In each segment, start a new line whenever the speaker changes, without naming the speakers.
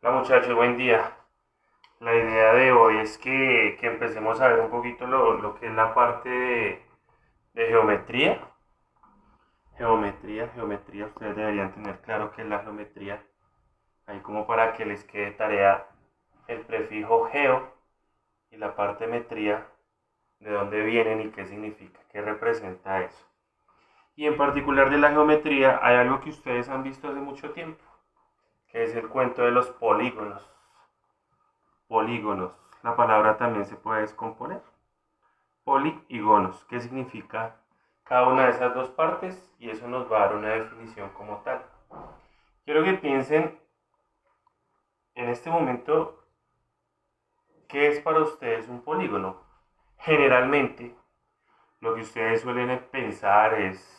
Hola muchachos, buen día. La idea de hoy es que empecemos a ver un poquito lo que es la parte de geometría. Geometría, ustedes deberían tener claro qué es la geometría. Ahí como para que les quede tarea el prefijo geo y la parte metría, de dónde vienen y qué significa, qué representa eso. Y en particular de la geometría hay algo que ustedes han visto hace mucho tiempo, que es el cuento de los polígonos. Polígonos. La palabra también se puede descomponer. Poli y gonos. ¿Qué significa cada una de esas dos partes? Y eso nos va a dar una definición como tal. Quiero que piensen en este momento qué es para ustedes un polígono. Generalmente, lo que ustedes suelen pensar es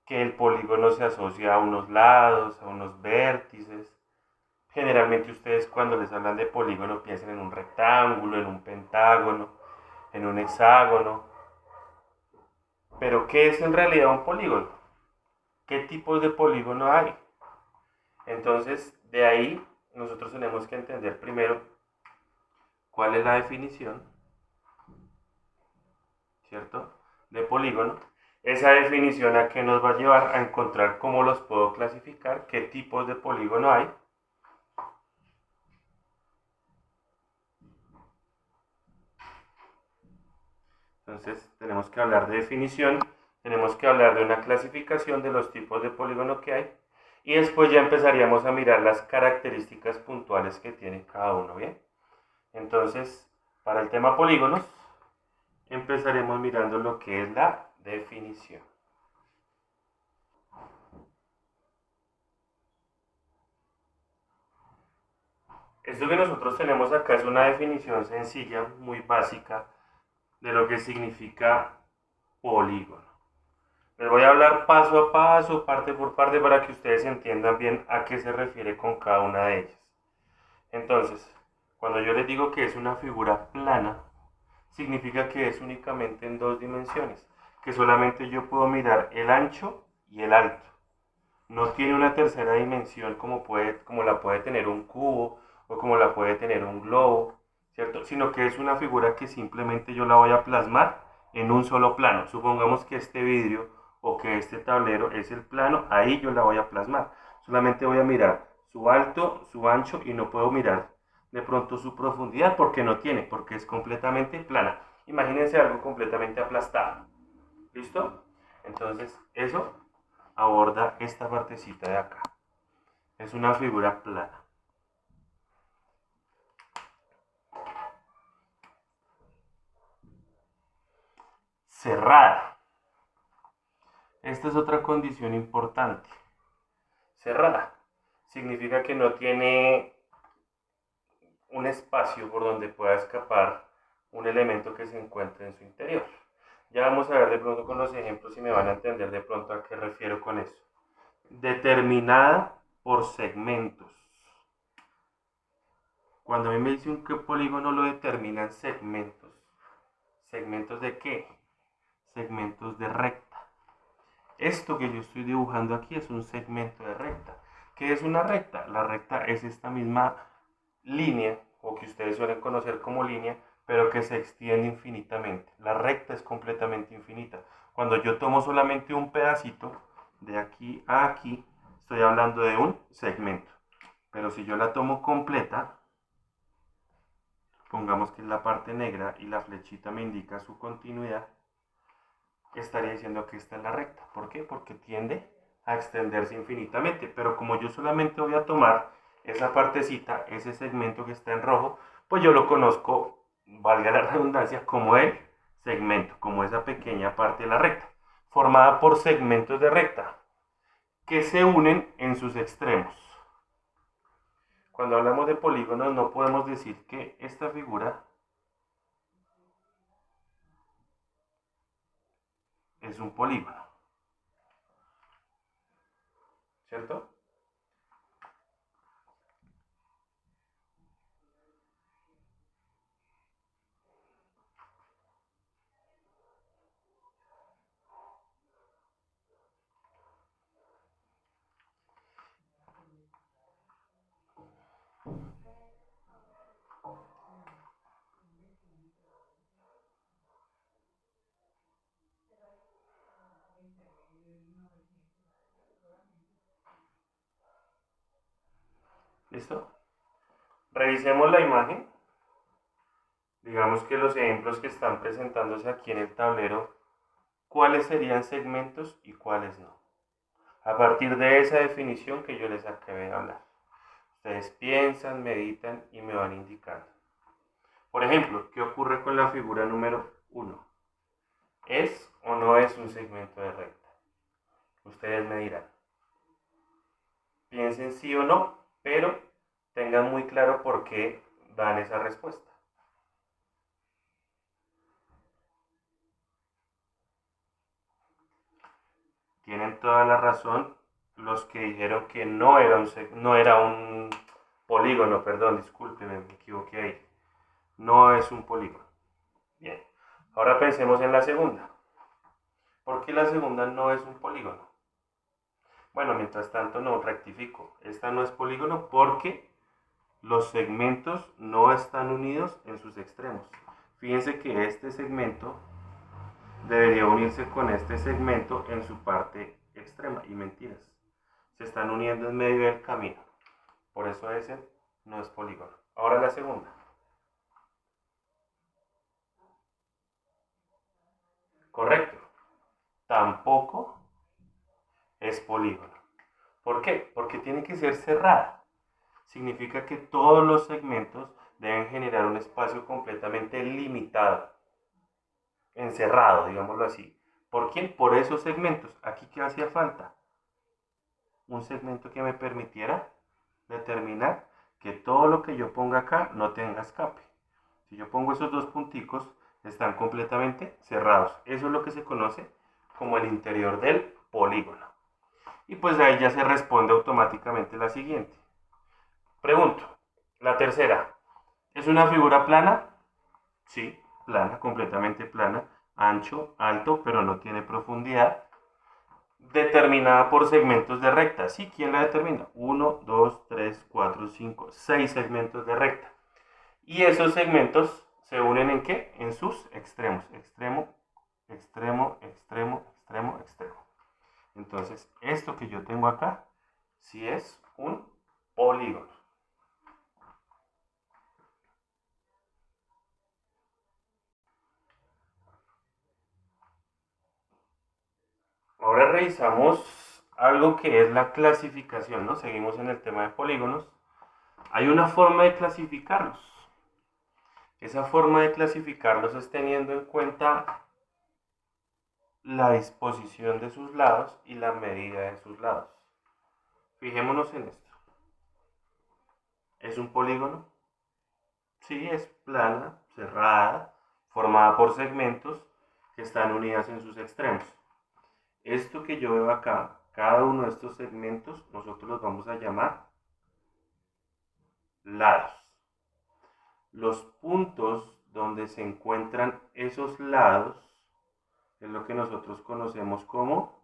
que el polígono se asocia a unos lados, a unos vértices. Generalmente ustedes cuando les hablan de polígono piensan en un rectángulo, en un pentágono, en un hexágono. Pero ¿qué es en realidad un polígono? ¿Qué tipos de polígono hay? Entonces, de ahí nosotros tenemos que entender primero cuál es la definición, ¿cierto? De polígono. Esa definición a qué nos va a llevar a encontrar cómo los puedo clasificar, qué tipos de polígono hay. Entonces, tenemos que hablar de definición, tenemos que hablar de una clasificación de los tipos de polígono que hay y después ya empezaríamos a mirar las características puntuales que tiene cada uno, ¿bien? Entonces, para el tema polígonos, empezaremos mirando lo que es la definición. Esto que nosotros tenemos acá es una definición sencilla, muy básica, de lo que significa polígono. Les voy a hablar paso a paso, parte por parte, para que ustedes entiendan bien a qué se refiere con cada una de ellas. Entonces, cuando yo les digo que es una figura plana, significa que es únicamente en dos dimensiones, que solamente yo puedo mirar el ancho y el alto. No tiene una tercera dimensión como la puede tener un cubo o como la puede tener un globo, ¿cierto? Sino que es una figura que simplemente yo la voy a plasmar en un solo plano. Supongamos que este vidrio o que este tablero es el plano, ahí yo la voy a plasmar. Solamente voy a mirar su alto, su ancho y no puedo mirar de pronto su profundidad porque no tiene, porque es completamente plana. Imagínense algo completamente aplastado. ¿Listo? Entonces, eso aborda esta partecita de acá. Es una figura plana. Cerrada. Esta es otra condición importante. Cerrada. Significa que no tiene un espacio por donde pueda escapar un elemento que se encuentre en su interior. Ya vamos a ver de pronto con los ejemplos si me van a entender de pronto a qué refiero con eso. Determinada por segmentos. Cuando a mí me dicen que un polígono lo determinan segmentos. ¿Segmentos de qué? Segmentos de recta. Esto que yo estoy dibujando aquí es un segmento de recta. ¿Qué es una recta? La recta es esta misma línea, o que ustedes suelen conocer como línea, pero que se extiende infinitamente. La recta es completamente infinita. Cuando yo tomo solamente un pedacito de aquí a aquí, estoy hablando de un segmento. Pero si yo la tomo completa, pongamos que es la parte negra y la flechita me indica su continuidad, estaría diciendo que esta es la recta. ¿Por qué? Porque tiende a extenderse infinitamente. Pero como yo solamente voy a tomar esa partecita, ese segmento que está en rojo, pues yo lo conozco, valga la redundancia, como el segmento, como esa pequeña parte de la recta, formada por segmentos de recta que se unen en sus extremos. Cuando hablamos de polígonos no podemos decir que esta figura es un polígono, ¿cierto? ¿Listo? Revisemos la imagen. Digamos que los ejemplos que están presentándose aquí en el tablero, ¿cuáles serían segmentos y cuáles no? A partir de esa definición que yo les acabé de hablar. Ustedes piensan, meditan y me van indicando. Por ejemplo, ¿qué ocurre con la figura número 1? ¿Es o no es un segmento de recta? Ustedes me dirán. Piensen sí o no, pero tengan muy claro por qué dan esa respuesta. Tienen toda la razón los que dijeron que no era un polígono, perdón, discúlpenme, me equivoqué ahí. No es un polígono. Bien, ahora pensemos en la segunda. ¿Por qué la segunda no es un polígono? Bueno, mientras tanto no rectifico. Esta no es polígono porque los segmentos no están unidos en sus extremos. Fíjense que este segmento debería unirse con este segmento en su parte extrema. Y mentiras. Se están uniendo en medio del camino. Por eso ese no es polígono. Ahora la segunda. Correcto. Tampoco es polígono. ¿Por qué? Porque tiene que ser cerrada. Significa que todos los segmentos deben generar un espacio completamente limitado, encerrado, digámoslo así. ¿Por quién? Por esos segmentos. ¿Aquí qué hacía falta? Un segmento que me permitiera determinar que todo lo que yo ponga acá no tenga escape. Si yo pongo esos dos punticos, están completamente cerrados. Eso es lo que se conoce como el interior del polígono. Y pues ahí ya se responde automáticamente la siguiente. Pregunto, la tercera, ¿es una figura plana? Sí, plana, completamente plana, ancho, alto, pero no tiene profundidad, determinada por segmentos de recta. Sí, ¿quién la determina? 1, 2, 3, 4, 5, 6 segmentos de recta. Y esos segmentos se unen ¿en qué? En sus extremos. Extremo, extremo, extremo, extremo, extremo. Entonces, esto que yo tengo acá, sí es un polígono. Ahora revisamos algo que es la clasificación, ¿no? Seguimos en el tema de polígonos. Hay una forma de clasificarlos. Esa forma de clasificarlos es teniendo en cuenta la disposición de sus lados y la medida de sus lados. Fijémonos en esto. ¿Es un polígono? Sí, es plana, cerrada, formada por segmentos que están unidas en sus extremos. Esto que yo veo acá, cada uno de estos segmentos, nosotros los vamos a llamar lados. Los puntos donde se encuentran esos lados es lo que nosotros conocemos como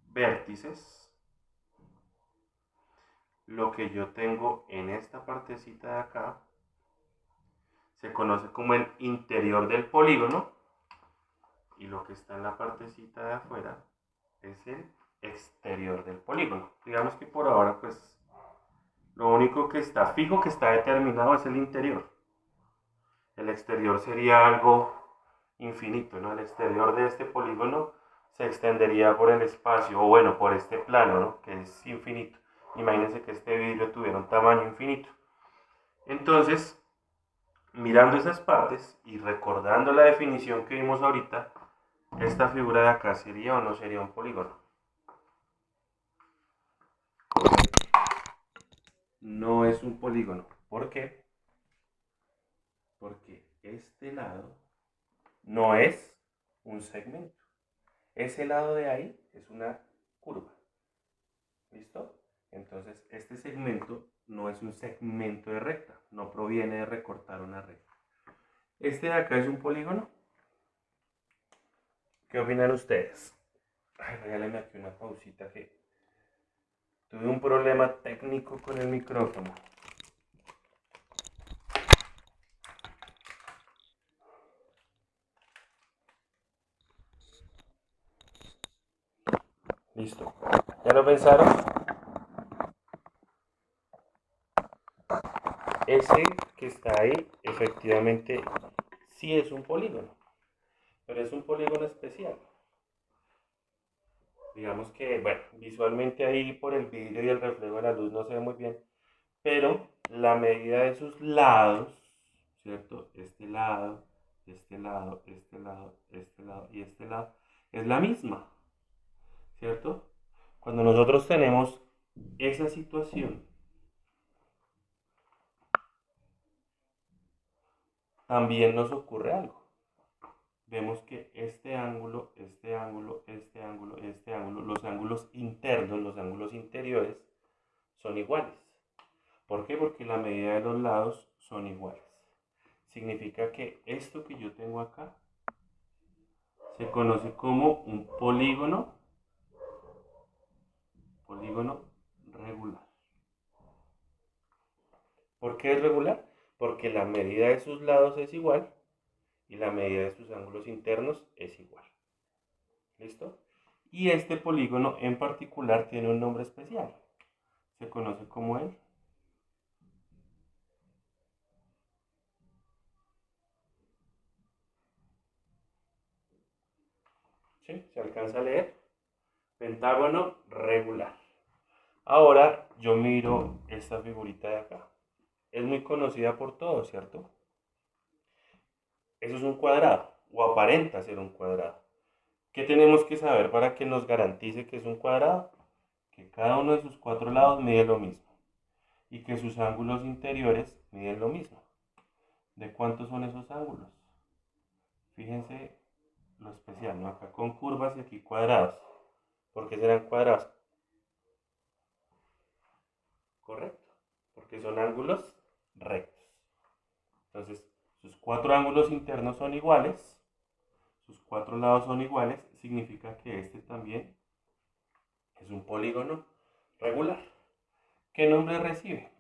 vértices. Lo que yo tengo en esta partecita de acá se conoce como el interior del polígono y lo que está en la partecita de afuera es el exterior del polígono. Digamos que por ahora pues lo único que está fijo, que está determinado es el interior. El exterior sería algo infinito, ¿no? El exterior de este polígono se extendería por el espacio, o bueno, por este plano, ¿no? Que es infinito. Imagínense que este vidrio tuviera un tamaño infinito. Entonces, mirando esas partes y recordando la definición que vimos ahorita, esta figura de acá sería o no sería un polígono. No es un polígono. ¿Por qué? Porque este lado no es un segmento. Ese lado de ahí es una curva. ¿Listo? Entonces, este segmento no es un segmento de recta, no proviene de recortar una recta. Este de acá es un polígono. ¿Qué opinan ustedes? Ay, regálenme aquí una pausita que tuve un problema técnico con el micrófono. Listo. ¿Ya lo pensaron? ese que está ahí efectivamente sí es un polígono, pero es un polígono especial. Digamos que, bueno, visualmente ahí por el vidrio y el reflejo de la luz no se ve muy bien, pero la medida de sus lados, ¿cierto? Este lado, este lado, este lado, este lado y este lado, es la misma, ¿cierto? Cuando nosotros tenemos esa situación, también nos ocurre algo. Vemos que este ángulo, este ángulo, este ángulo, este ángulo, los ángulos internos, los ángulos interiores, son iguales. ¿Por qué? Porque la medida de los lados son iguales. Significa que esto que yo tengo acá se conoce como un polígono regular. ¿Por qué es regular? Porque la medida de sus lados es igual y la medida de sus ángulos internos es igual. ¿Listo? Y este polígono en particular tiene un nombre especial. Se conoce como el ¿sí? ¿Se alcanza a leer? Pentágono regular. Ahora yo miro esta figurita de acá. Es muy conocida por todos, ¿cierto? Eso es un cuadrado, o aparenta ser un cuadrado. ¿Qué tenemos que saber para que nos garantice que es un cuadrado? Que cada uno de sus cuatro lados mide lo mismo y que sus ángulos interiores miden lo mismo. ¿De cuántos son esos ángulos? Fíjense lo especial, ¿no? Acá con curvas y aquí cuadrados. ¿Por qué serán cuadrados? Correcto, porque son ángulos rectos. Entonces, sus cuatro ángulos internos son iguales, sus cuatro lados son iguales, significa que este también es un polígono regular. ¿Qué nombre recibe?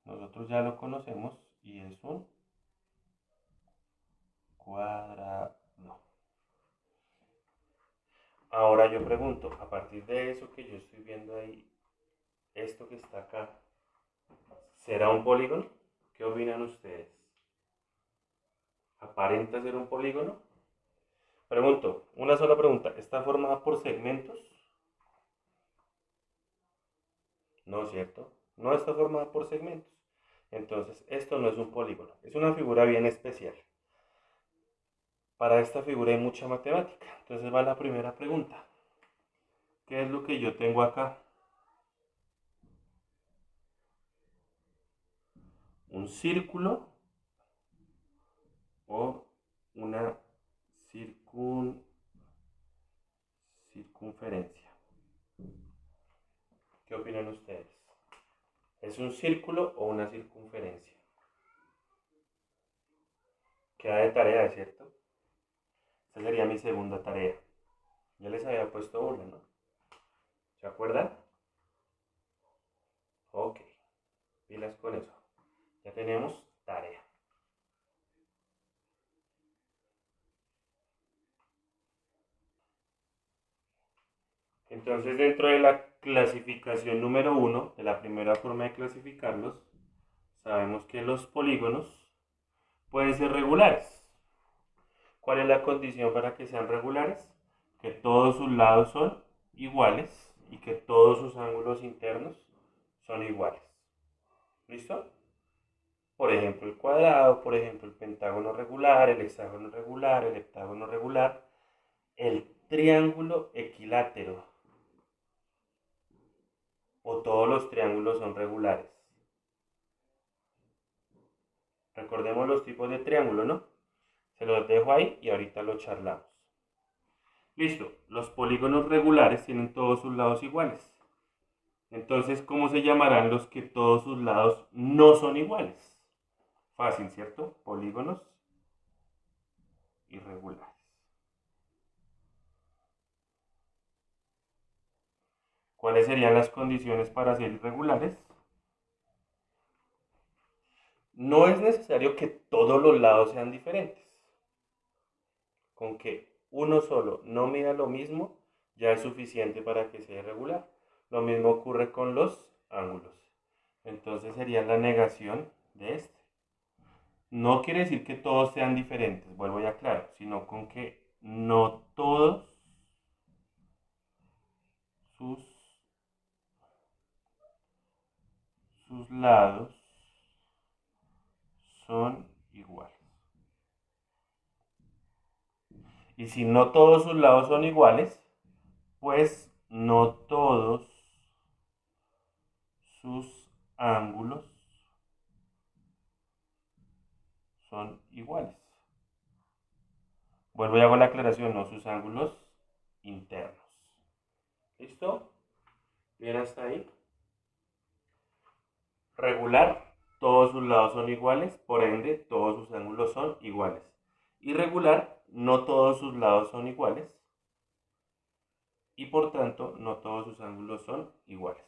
Nosotros ya lo conocemos y es un cuadrado. Ahora yo pregunto, a partir de eso que yo estoy viendo ahí, esto que está acá, ¿será un polígono? ¿Qué opinan ustedes? ¿Aparenta ser un polígono? Pregunto, una sola pregunta, ¿está formada por segmentos? No, ¿cierto? No está formada por segmentos. Entonces, esto no es un polígono, es una figura bien especial. Para esta figura hay mucha matemática. Entonces va la primera pregunta. ¿Qué es lo que yo tengo acá? ¿Un círculo o una circunferencia? ¿Qué opinan ustedes? ¿Es un círculo o una circunferencia? Queda de tarea, ¿cierto? Esta sería mi segunda tarea. Ya les había puesto una, ¿no? ¿Se acuerdan? Ok, pilas con eso. Ya tenemos tarea. Entonces, dentro de la clasificación número uno, de la primera forma de clasificarlos, sabemos que los polígonos pueden ser regulares. ¿Cuál es la condición para que sean regulares? Que todos sus lados son iguales y que todos sus ángulos internos son iguales. ¿Listo? Por ejemplo, el cuadrado, por ejemplo, el pentágono regular, el hexágono regular, el heptágono regular, el triángulo equilátero o todos los triángulos son regulares. Recordemos los tipos de triángulo, ¿no? Se los dejo ahí y ahorita lo charlamos. Listo, los polígonos regulares tienen todos sus lados iguales. Entonces, ¿cómo se llamarán los que todos sus lados no son iguales? Fácil, ¿cierto? Polígonos irregulares. ¿Cuáles serían las condiciones para ser irregulares? No es necesario que todos los lados sean diferentes. Con que uno solo no mida lo mismo, ya es suficiente para que sea irregular. Lo mismo ocurre con los ángulos. Entonces sería la negación de este. No quiere decir que todos sean diferentes, vuelvo y aclaro, sino con que no todos sus, sus lados son iguales. Y si no todos sus lados son iguales, pues no todos sus ángulos son iguales. Vuelvo y hago la aclaración, no sus ángulos internos. ¿Listo? ¿Bien hasta ahí? Regular, todos sus lados son iguales, por ende, todos sus ángulos son iguales. Irregular, no todos sus lados son iguales y por tanto, no todos sus ángulos son iguales.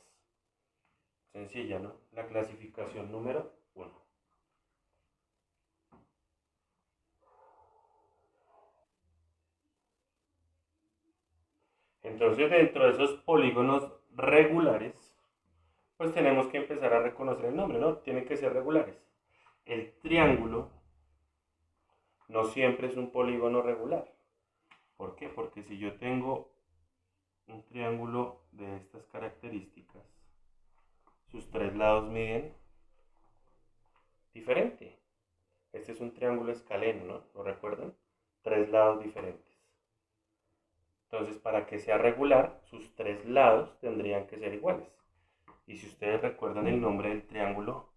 Sencilla, ¿no? La clasificación número 1. Entonces, dentro de esos polígonos regulares, pues tenemos que empezar a reconocer el nombre, ¿no? Tienen que ser regulares. El triángulo no siempre es un polígono regular. ¿Por qué? Porque si yo tengo un triángulo de estas características, sus tres lados miden diferente. Este es un triángulo escaleno, ¿no? ¿Lo recuerdan? Tres lados diferentes. Entonces, para que sea regular, sus tres lados tendrían que ser iguales. Y si ustedes recuerdan el nombre del triángulo,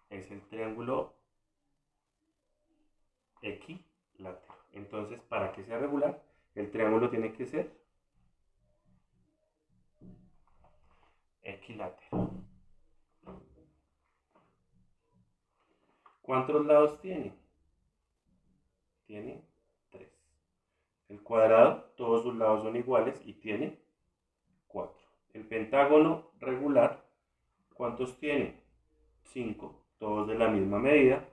es el triángulo equilátero. Entonces, para que sea regular, el triángulo tiene que ser equilátero. ¿Cuántos lados tiene? Tiene 3. El cuadrado, todos sus lados son iguales y tiene 4. El pentágono regular, ¿cuántos tiene? 5, todos de la misma medida.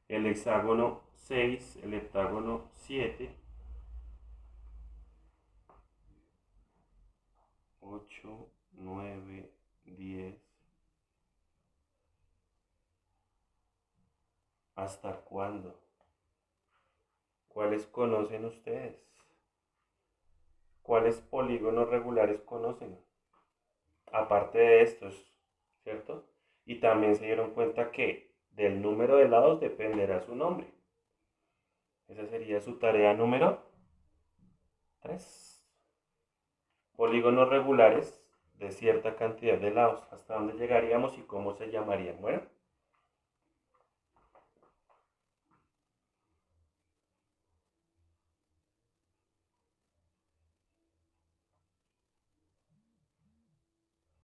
El hexágono 6, el heptágono 7, 8, 9, 10. ¿Hasta cuándo? ¿Cuáles conocen ustedes? ¿Cuáles polígonos regulares conocen? Aparte de estos, ¿cierto? Y también se dieron cuenta que del número de lados dependerá su nombre. Esa sería su tarea número 3. Polígonos regulares de cierta cantidad de lados. ¿Hasta dónde llegaríamos y cómo se llamarían? Bueno,